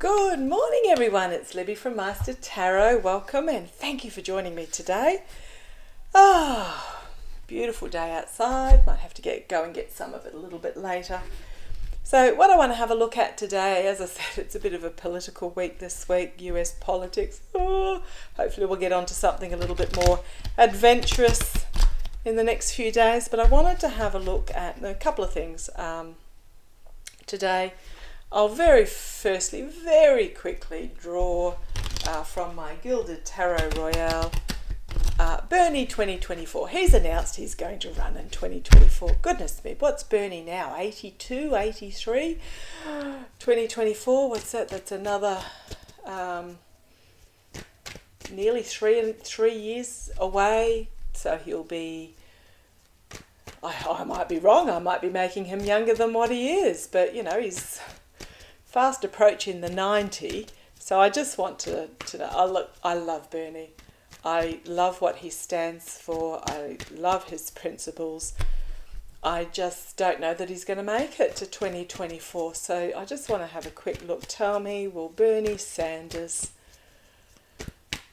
Good morning everyone, it's Libby from Master Tarot. Welcome and thank you for joining me today. Beautiful day outside. Might have to go and get some of it a little bit later. So what I want to have a look at today, as I said, it's a bit of a political week this week, US politics. Hopefully we'll get on to something a little bit more adventurous in the next few days. But I wanted to have a look at a couple of things today. I'll very quickly draw from my Gilded Tarot Royale, Bernie 2024. He's announced he's going to run in 2024. Goodness me, what's Bernie now? 82, 83? 2024, what's that? That's another nearly three years away. So he'll be, I might be wrong, I might be making him younger than what he is, but you know, he's fast approaching the 90, so I just want to know. I love Bernie. I love what he stands for. I love his principles. I just don't know that he's going to make it to 2024, so I just want to have a quick look. Tell me, will Bernie Sanders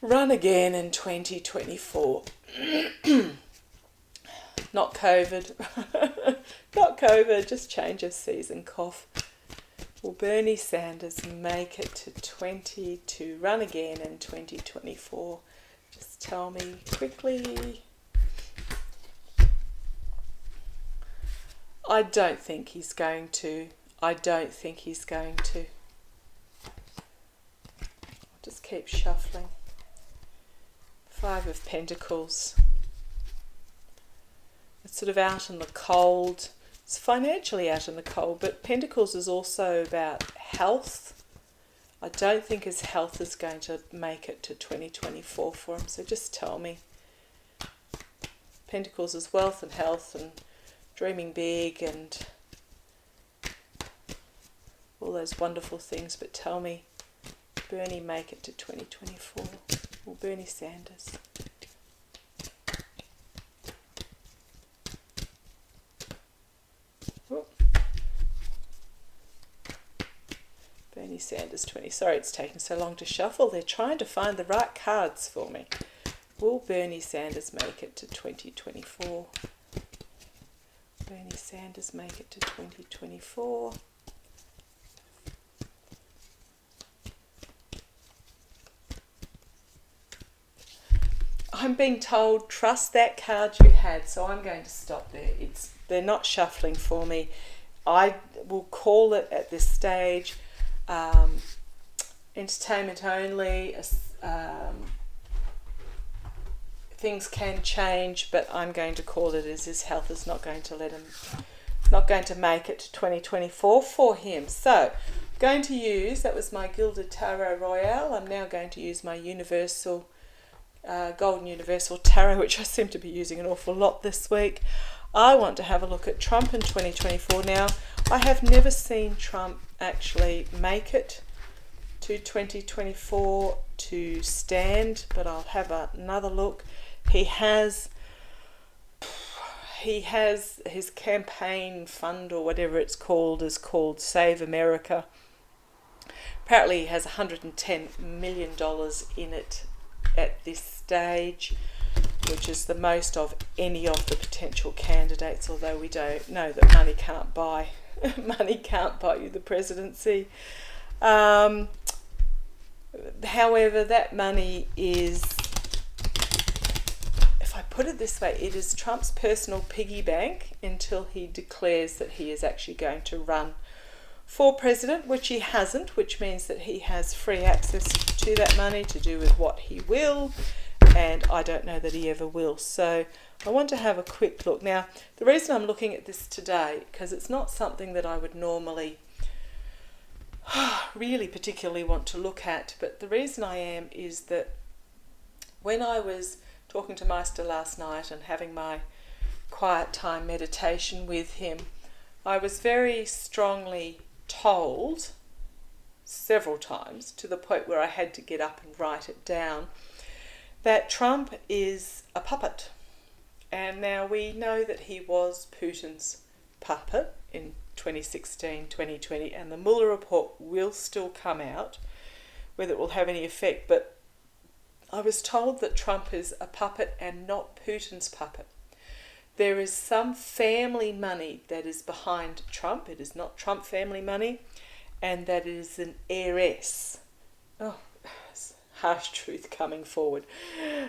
run again in 2024? Not COVID. Not COVID, just change of season cough. Will Bernie Sanders make it to run again in 2024? Just tell me quickly. I don't think he's going to. I'll just keep shuffling. Five of Pentacles. It's sort of out in the cold. It's financially out in the cold, but Pentacles is also about health. I don't think his health is going to make it to 2024 for him, so just tell me. Pentacles is wealth and health and dreaming big and all those wonderful things, but tell me, Bernie make it to 2024? Or Bernie Sanders? Bernie Sanders 20. Sorry it's taking so long to shuffle. They're trying to find the right cards for me. Will Bernie Sanders make it to 2024? Bernie Sanders make it to 2024? I'm being told trust that card you had, so I'm going to stop there. They're not shuffling for me. I will call it at this stage. Entertainment only. Things can change, but I'm going to call it as his health is not going to make it to 2024 for him. So I'm going to use, that was my Gilded Tarot Royale. I'm now going to use my Universal Golden Universal Tarot, which I seem to be using an awful lot this week. I want to have a look at Trump in 2024. Now, I have never seen Trump actually make it to 2024 to stand, but I'll have another look. He has his campaign fund, or whatever it's called, is called Save America. Apparently he has $110 million in it at this stage, which is the most of any of the potential candidates, although we don't know that money can't buy you the presidency. However, that money is, if I put it this way, it is Trump's personal piggy bank until he declares that he is actually going to run for president, which he hasn't, which means that he has free access to that money to do with what he will, and I don't know that he ever will. So I want to have a quick look. Now, the reason I'm looking at this today, because it's not something that I would normally really particularly want to look at, but the reason I am is that when I was talking to Meister last night and having my quiet time meditation with him, I was very strongly told several times, to the point where I had to get up and write it down, that Trump is a puppet. And now we know that he was Putin's puppet in 2016, 2020, and the Mueller report will still come out, whether it will have any effect. But I was told that Trump is a puppet and not Putin's puppet. There is some family money that is behind Trump. It is not Trump family money, and that is an heiress. Oh, harsh truth coming forward.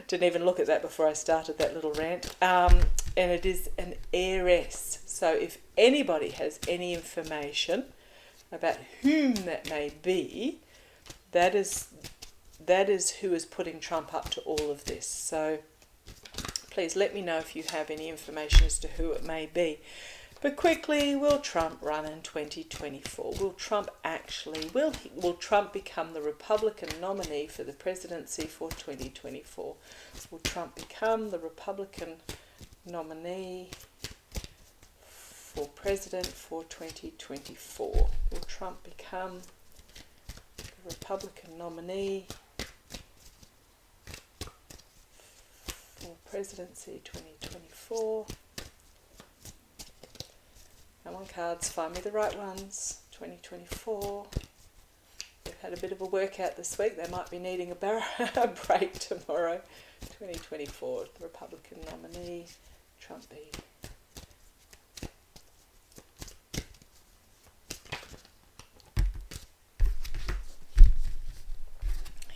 Didn't even look at that before I started that little rant. And it is an heiress. So if anybody has any information about whom that may be, that is who is putting Trump up to all of this. So please let me know if you have any information as to who it may be. But quickly, will Trump run in 2024? Will Trump become the Republican nominee for the presidency for 2024? Will Trump become the Republican nominee for president for 2024? Will Trump become the Republican nominee for presidency 2024? Come on, cards, find me the right ones. 2024. They've had a bit of a workout this week. They might be needing a break tomorrow. 2024, Republican nominee, Trump be.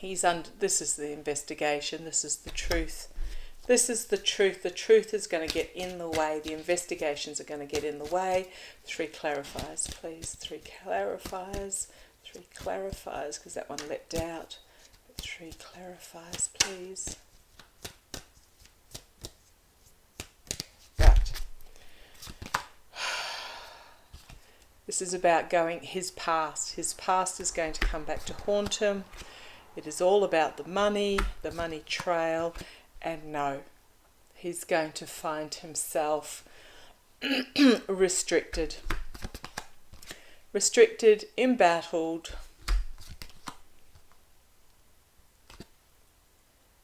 This is the investigation. This is the truth. This is the truth. The truth is going to get in the way. The investigations are going to get in the way. 3 clarifiers, please. 3 clarifiers. 3 clarifiers, because that one leapt out. 3 clarifiers, please. Right. This is about his past. His past is going to come back to haunt him. It is all about the money trail. And no, he's going to find himself restricted, embattled.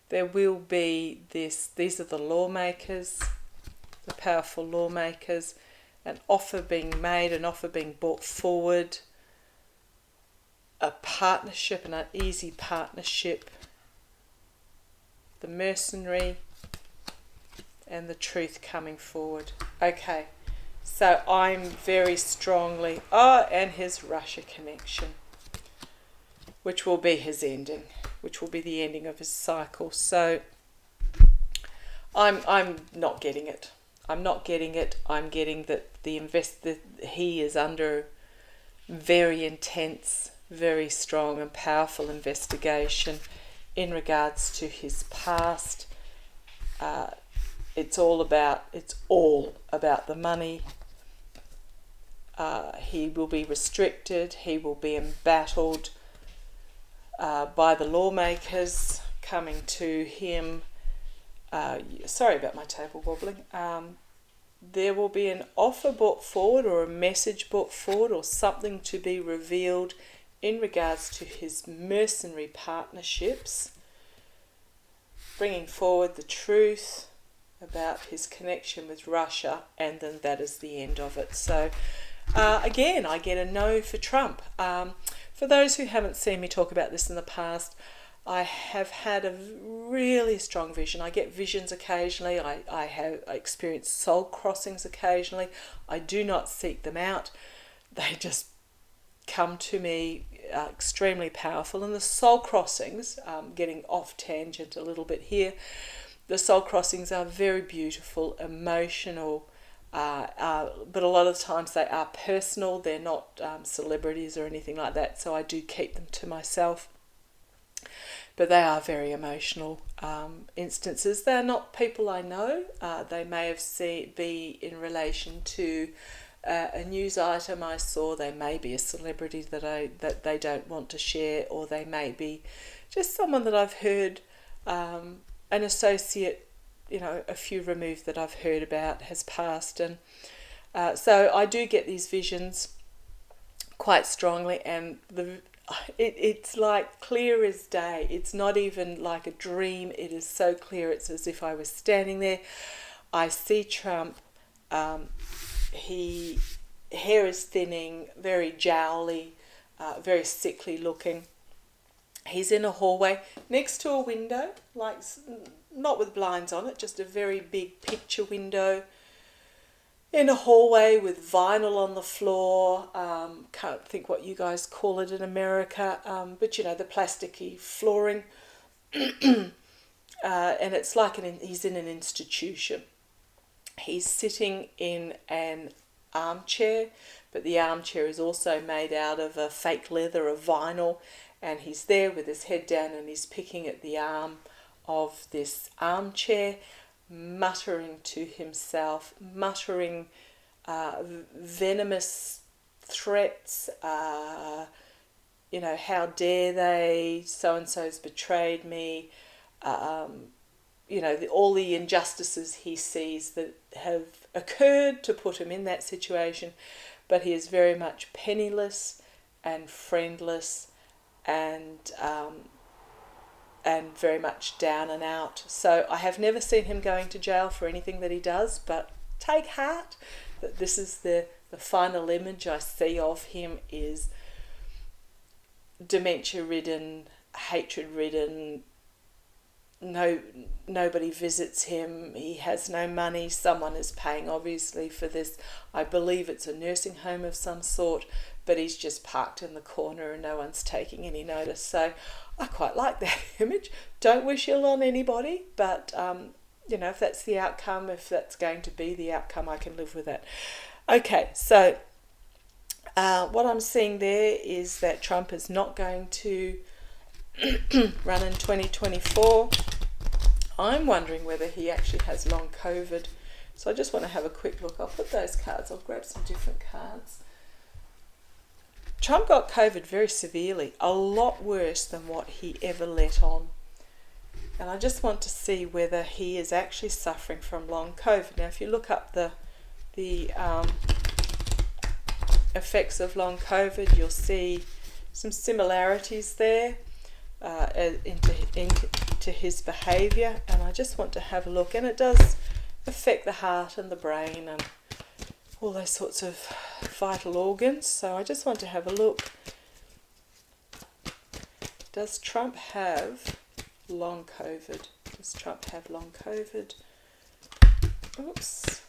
There will be these are the lawmakers, the powerful lawmakers, an offer being made, an offer being brought forward, a partnership, an uneasy partnership, the mercenary, and the truth coming forward. Okay, so I'm very strongly, and his Russia connection, which will be his ending, which will be the ending of his cycle. So I'm not getting it. I'm not getting it. I'm getting that he is under very intense, very strong and powerful investigation in regards to his past. It's all about the money. He will be restricted. He will be embattled by the lawmakers coming to him. Sorry about my table wobbling. There will be an offer brought forward or a message brought forward or something to be revealed in regards to his mercenary partnerships, bringing forward the truth about his connection with Russia, and then that is the end of it. So again, I get a no for Trump. For those who haven't seen me talk about this in the past, I have had a really strong vision. I get visions occasionally. I have experienced soul crossings occasionally. I do not seek them out. They just come to me, extremely powerful. And the soul crossings, getting off tangent a little bit here, the soul crossings are very beautiful, emotional, but a lot of times they are personal. They're not celebrities or anything like that, so I do keep them to myself. But they are very emotional instances. They're not people I know. They may have be in relation to a news item I saw. They may be a celebrity that they don't want to share, or they may be just someone that I've heard, an associate, a few removed that I've heard about has passed. And so I do get these visions quite strongly, and it's like clear as day. It's not even like a dream. It is so clear. It's as if I was standing there. I see Trump. He hair is thinning, very jowly, very sickly looking. He's in a hallway next to a window, like not with blinds on it, just a very big picture window in a hallway with vinyl on the floor. Can't think what you guys call it in America, but you know, the plasticky flooring. And it's like he's in an institution. He's sitting in an armchair, but the armchair is also made out of a fake leather of vinyl, and he's there with his head down and he's picking at the arm of this armchair, muttering to himself, muttering venomous threats, you know, how dare they, so-and-so's betrayed me, you know, all the injustices he sees that have occurred to put him in that situation, but he is very much penniless and friendless and very much down and out. So I have never seen him going to jail for anything that he does, but take heart that this is the final image I see of him is dementia-ridden, hatred-ridden. Nobody visits him. He has no money. Someone is paying obviously for this. I believe it's a nursing home of some sort, but he's just parked in the corner and no one's taking any notice. So I quite like that image. Don't wish ill on anybody, but you know, if that's the outcome, if that's going to be the outcome, I can live with that. Okay, so what I'm seeing there is that Trump is not going to run in 2024. I'm wondering whether he actually has long COVID. So I just want to have a quick look. I'll put those cards. I'll grab some different cards. Trump got COVID very severely, a lot worse than what he ever let on. And I just want to see whether he is actually suffering from long COVID. Now, if you look up the effects of long COVID, you'll see some similarities there into his behaviour. And I just want to have a look. And it does affect the heart and the brain and all those sorts of vital organs. So I just want to have a look. Does Trump have long COVID? Does Trump have long COVID? Oops.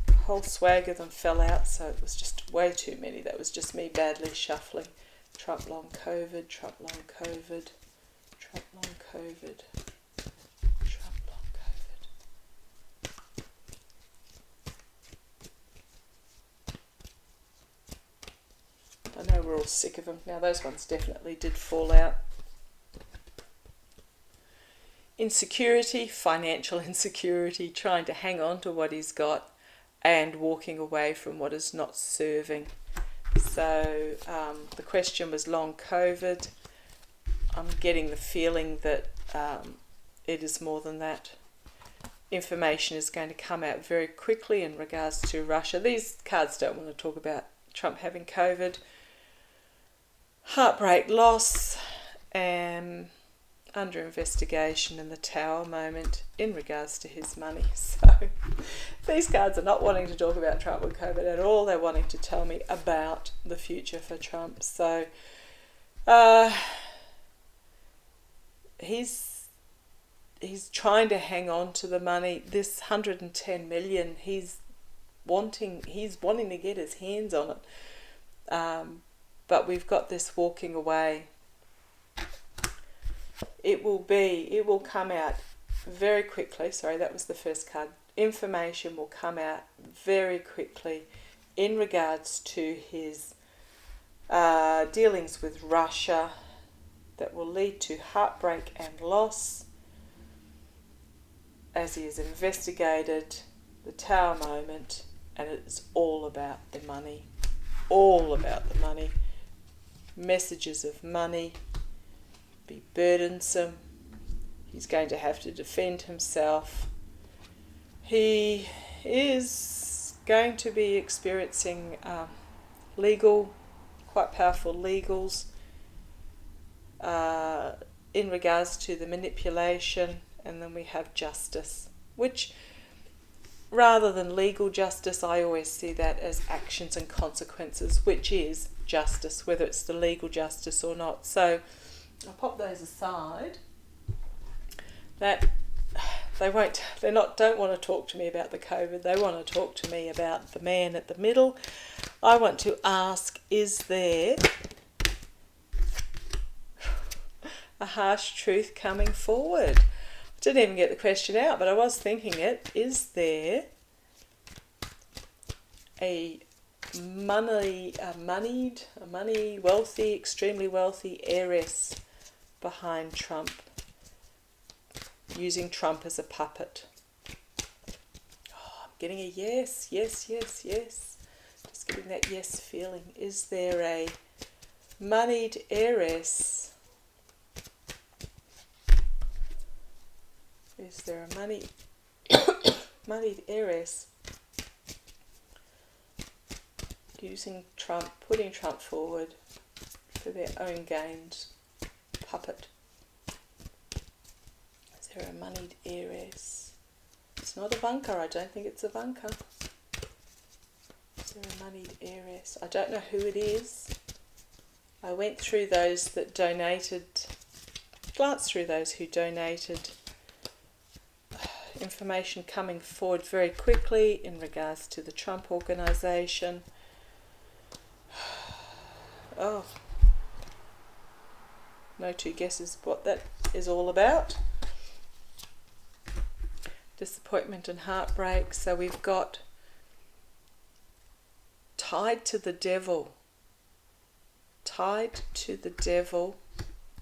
A whole swag of them fell out, so it was just way too many. That was just me badly shuffling. Trump long COVID, Trump long COVID, Trump long COVID, Trump long COVID. I know we're all sick of them. Now those ones definitely did fall out. Insecurity, financial insecurity, trying to hang on to what he's got and walking away from what is not serving. So the question was long COVID. I'm getting the feeling that it is more than that. Information is going to come out very quickly in regards to Russia. These cards don't want to talk about Trump having COVID. Heartbreak, loss, and under investigation in the Tower moment in regards to his money. So these cards are not wanting to talk about Trump and COVID at all. They're wanting to tell me about the future for Trump. So he's trying to hang on to the money. This 110 million, he's wanting to get his hands on it. But we've got this walking away. It will come out very quickly. Sorry, that was the first card. Information will come out very quickly in regards to his dealings with Russia that will lead to heartbreak and loss as he is investigated, the Tower moment, and it's all about the money. All about the money. Messages of money. Be burdensome. He's going to have to defend himself. He is going to be experiencing quite powerful legals in regards to the manipulation, and then we have justice, which rather than legal justice, I always see that as actions and consequences, which is justice, whether it's the legal justice or not. So I'll pop those aside. That don't want to talk to me about the COVID. They want to talk to me about the man at the middle. I want to ask, is there a harsh truth coming forward? I didn't even get the question out, but I was thinking it. Is there a money, wealthy, extremely wealthy heiress behind Trump, using Trump as a puppet? Oh, I'm getting a yes, yes, yes, yes. Just getting that yes feeling. Is there a moneyed heiress? Is there a moneyed heiress using Trump, putting Trump forward for their own gains? Puppet. Is there a moneyed heiress? It's not a bunker. I don't think it's a bunker. Is there a moneyed heiress? I don't know who it is. I went through those that donated, glanced through those who donated information coming forward very quickly in regards to the Trump organisation. Oh, no two guesses what that is all about. Disappointment and heartbreak. So we've got tied to the devil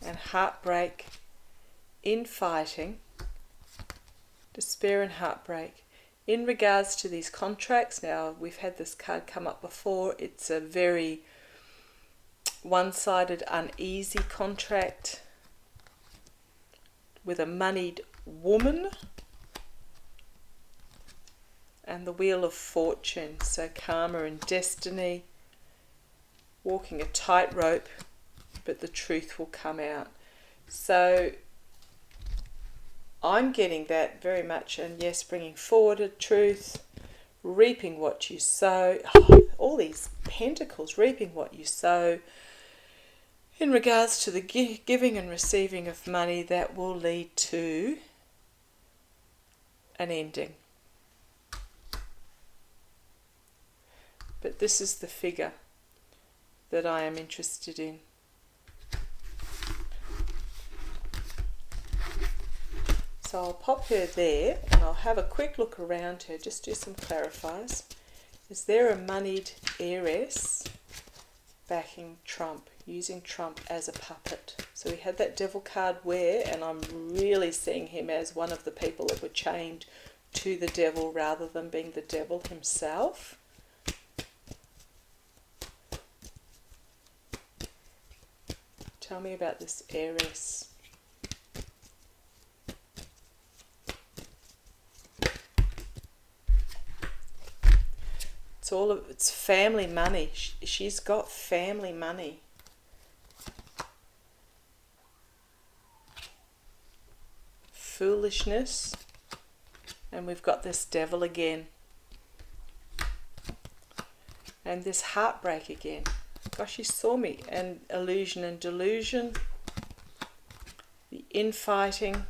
and heartbreak, infighting, despair and heartbreak. In regards to these contracts, now we've had this card come up before. It's a very one-sided, uneasy contract with a moneyed woman and the Wheel of Fortune. So karma and destiny, walking a tightrope, but the truth will come out. So I'm getting that very much, and yes, bringing forward a truth, reaping what you sow. Oh, all these pentacles, reaping what you sow in regards to the giving and receiving of money that will lead to an ending. But this is the figure that I am interested in. So I'll pop her there and I'll have a quick look around her, just do some clarifiers. Is there a moneyed heiress backing Trump, using Trump as a puppet? So we had that devil card where, and I'm really seeing him as one of the people that were chained to the devil rather than being the devil himself. Tell me about this heiress. It's family money. She's got family money. Foolishness. And we've got this devil again. And this heartbreak again. Gosh, she saw me. And illusion and delusion. The infighting.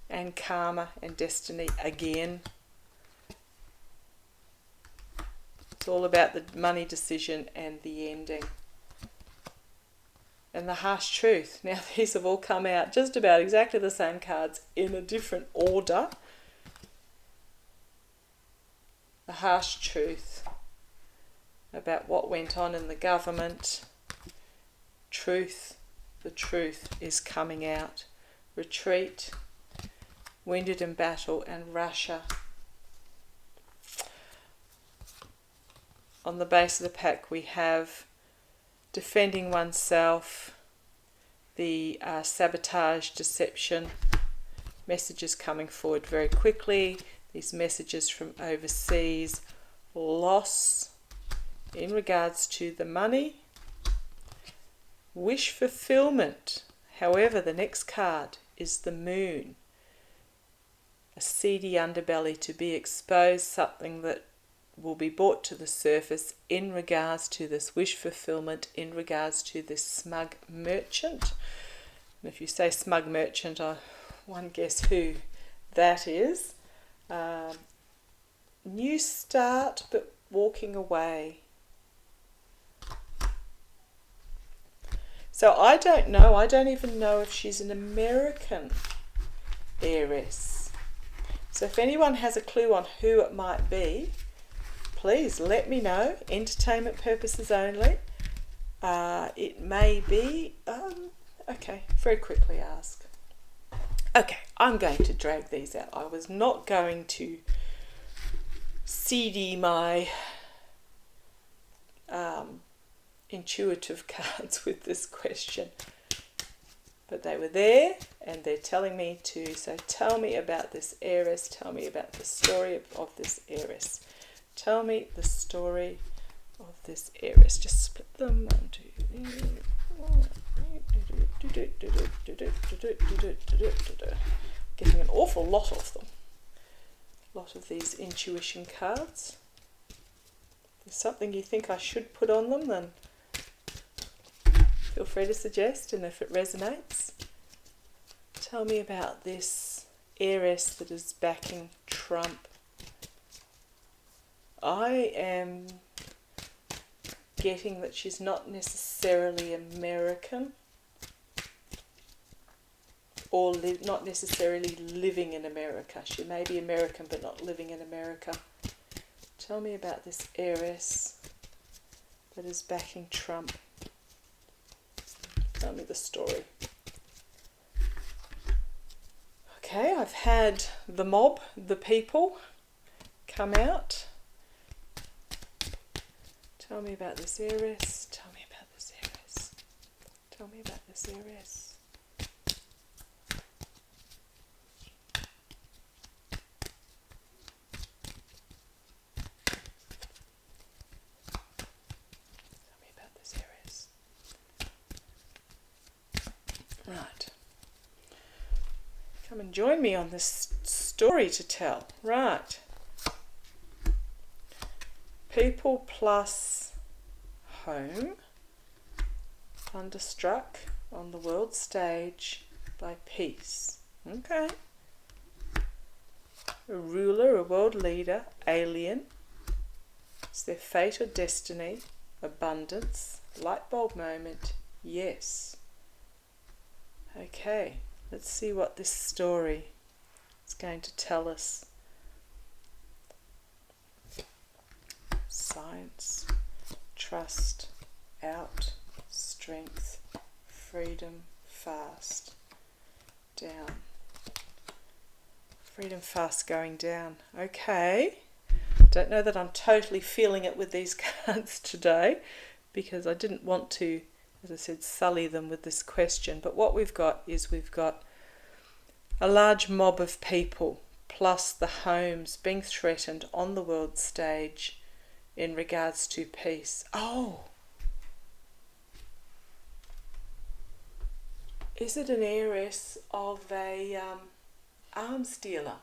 And karma and destiny again. It's all about the money decision and the ending. And the harsh truth. Now these have all come out just about exactly the same cards in a different order. The harsh truth about what went on in the government. Truth. The truth is coming out. Retreat. Wounded in battle, and Russia. On the base of the pack we have defending oneself, the sabotage, deception, messages coming forward very quickly, these messages from overseas, loss in regards to the money, wish fulfillment. However, the next card is the moon. a seedy underbelly to be exposed, something that will be brought to the surface in regards to this wish fulfillment, in regards to this smug merchant. And if you say smug merchant, one guess who that is. New start, but walking away. So I don't know. I don't even know if she's an American heiress. So if anyone has a clue on who it might be, please let me know. Entertainment purposes only. It may be... okay, very quickly ask. Okay, I'm going to drag these out. I was not going to CD my intuitive cards with this question. But they were there, and they're telling me to. So tell me about this heiress. Tell me about the story of this heiress. Tell me the story of this heiress. Just split them. 1, 2. Getting an awful lot of them. A lot of these intuition cards. If there's something you think I should put on them, then feel free to suggest, and if it resonates, tell me about this heiress that is backing Trump. I am getting that she's not necessarily American, or not necessarily living in America. She may be American but not living in America. Tell me about this heiress that is backing Trump. Tell me the story. Okay, I've had the mob, the people, come out. Tell me about this heiress. Tell me about this heiress. Tell me about this heiress. Right. Come and join me on this story to tell. Right. People plus home. Thunderstruck on the world stage by peace. Okay. A ruler, a world leader, alien. Is there fate or destiny? Abundance. Light bulb moment. Yes. Okay, let's see what this story is going to tell us. Science, trust, out, strength, freedom, fast, down. Freedom, fast, going down. Okay, don't know that I'm totally feeling it with these cards today, because I didn't want to, as I said, sully them with this question. But what we've got is we've got a large mob of people plus the homes being threatened on the world stage in regards to peace. Oh! Is it an heiress of a arms dealer?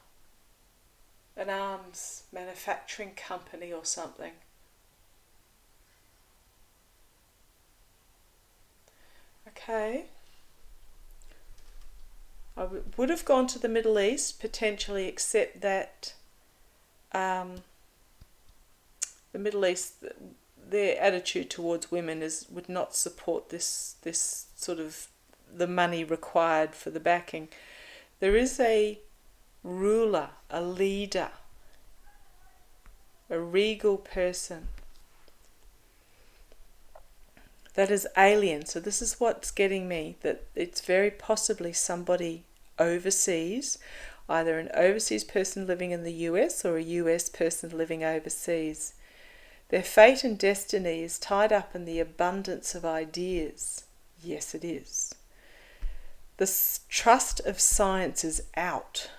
An arms manufacturing company or something? Okay. I would have gone to the Middle East potentially, except that the Middle East, their attitude towards women would not support this sort of the money required for the backing. There is a ruler, a leader, a regal person that is alien. So this is what's getting me, that it's very possibly somebody overseas, either an overseas person living in the US or a US person living overseas. Their fate and destiny is tied up in the abundance of ideas. Yes, it is. The trust of science is out.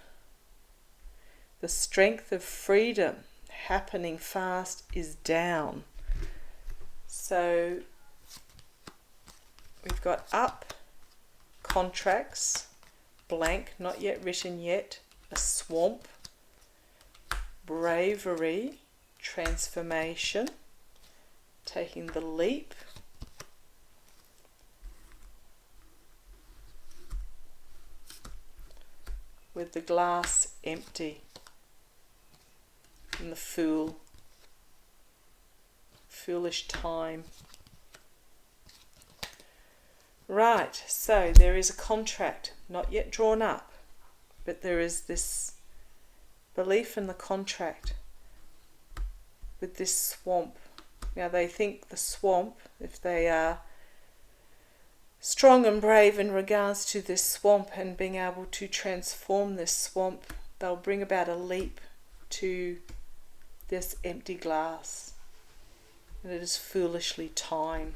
The strength of freedom happening fast is down. So we've got up, contracts, blank, not yet written yet, a swamp, bravery, transformation, taking the leap, with the glass empty, and the fool, foolish time. Right, so there is a contract, not yet drawn up, but there is this belief in the contract with this swamp. Now they think the swamp, if they are strong and brave in regards to this swamp and being able to transform this swamp, they'll bring about a leap to this empty glass. And it is foolishly time.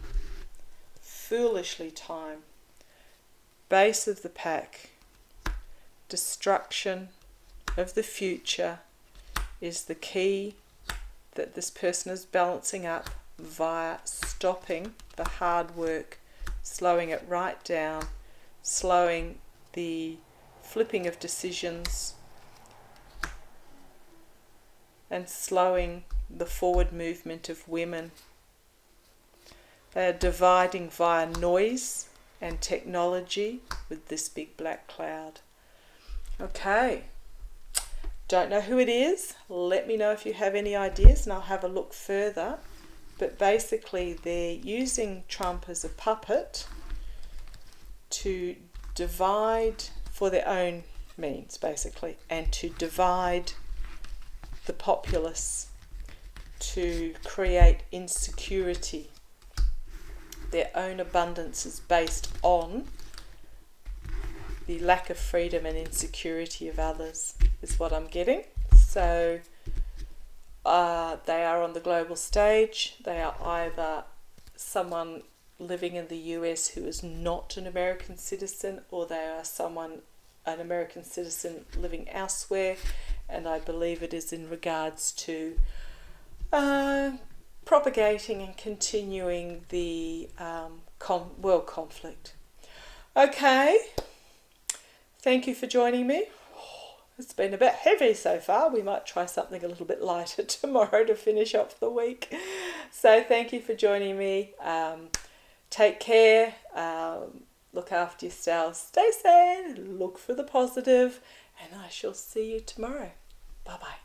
Foolishly time. Base of the pack. Destruction of the future is the key that this person is balancing up via stopping the hard work, slowing it right down, slowing the flipping of decisions, and slowing the forward movement of women. They are dividing via noise and technology with this big black cloud. Okay, don't know who it is. Let me know if you have any ideas and I'll have a look further. But basically they're using Trump as a puppet to divide for their own means, basically, and to divide the populace, to create insecurity. Their own abundance is based on the lack of freedom and insecurity of others, is what I'm getting. So they are on the global stage. They are either someone living in the US who is not an American citizen, or they are an American citizen living elsewhere, and I believe it is in regards to propagating and continuing the world conflict. Okay, thank you for joining me. It's been a bit heavy so far. We might try something a little bit lighter tomorrow to finish off the week. So thank you for joining me. Take care. Look after yourselves. Stay sane. Look for the positive. And I shall see you tomorrow. Bye-bye.